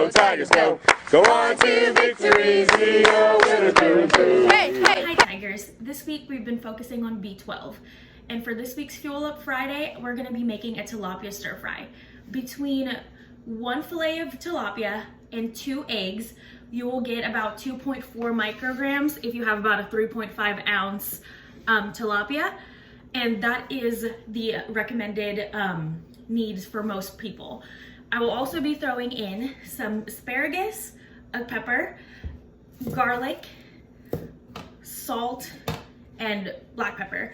Go Tigers, go! Go on to victory, zero winners through and through. Hey, hey! Hi Tigers. This week we've been focusing on B12. And for this week's Fuel Up Friday, we're gonna be making a tilapia stir fry. Between one fillet of tilapia and 2 eggs, you will get about 2.4 micrograms if you have about a 3.5 ounce tilapia. And that is the recommended needs for most people. I will also be throwing in some asparagus, a pepper, garlic, salt, and black pepper.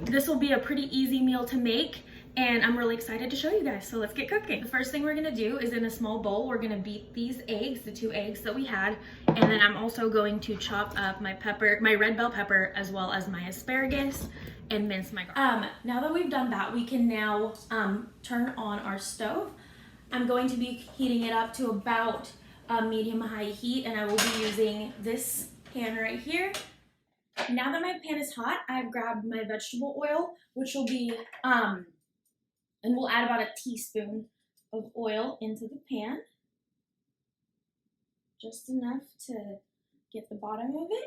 This will be a pretty easy meal to make, and I'm really excited to show you guys, so let's get cooking. The first thing we're gonna do is in a small bowl, we're gonna beat these eggs, the 2 eggs that we had, and then I'm also going to chop up my pepper, my red bell pepper, as well as my asparagus, and mince my garlic. Now that we've done that, we can now turn on our stove. I'm going to be heating it up to about medium-high heat, and I will be using this pan right here. Now that my pan is hot, I've grabbed my vegetable oil, which will be, and we'll add about a teaspoon of oil into the pan. Just enough to get the bottom of it.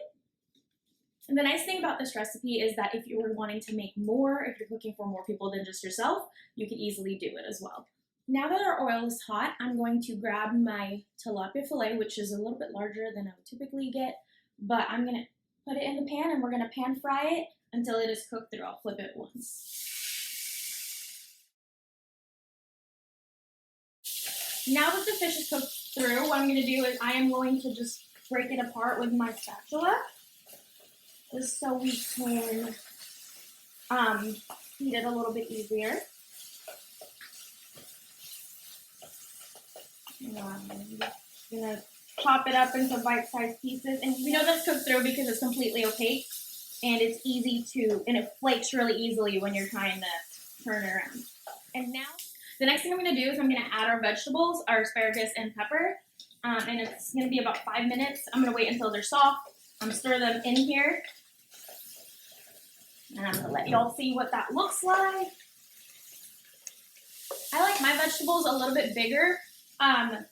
And the nice thing about this recipe is that if you were wanting to make more, if you're cooking for more people than just yourself, you can easily do it as well. Now that our oil is hot, I'm going to grab my tilapia fillet, which is a little bit larger than I would typically get, but I'm gonna put it in the pan and we're gonna pan fry it until it is cooked through. I'll flip it once. Now that the fish is cooked through, what I'm gonna do is I am going to just break it apart with my spatula, just so we can eat it a little bit easier. I'm gonna chop it up into bite-sized pieces, and we know that's cooked through because it's completely opaque, and it's easy to, and it flakes really easily when you're trying to turn it around. And now, the next thing I'm gonna do is I'm gonna add our vegetables, our asparagus and pepper, and it's gonna be about 5 minutes. I'm gonna wait until they're soft. I'm gonna stir them in here, and I'm gonna let y'all see what that looks like. I like my vegetables a little bit bigger,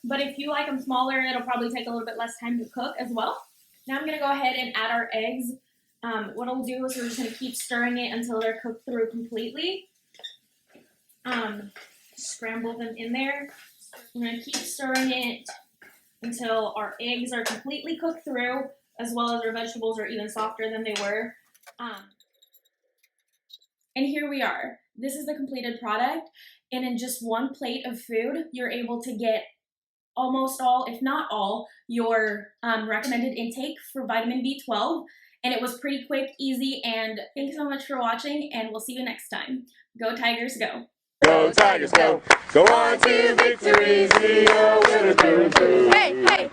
but if you like them smaller, it'll probably take a little bit less time to cook as well. Now I'm gonna go ahead and add our eggs. What I'll do is we're just gonna keep stirring it until they're cooked through completely. Scramble them in there. We're gonna keep stirring it until our eggs are completely cooked through, as well as our vegetables are even softer than they were. And here we are. This is the completed product, and in just one plate of food, you're able to get almost all, if not all, your recommended intake for vitamin B12. And it was pretty quick, easy, and thanks so much for watching, and we'll see you next time. Go Tigers, go! Go Tigers, go! Go on to victory, zero winners through and through. Hey, hey!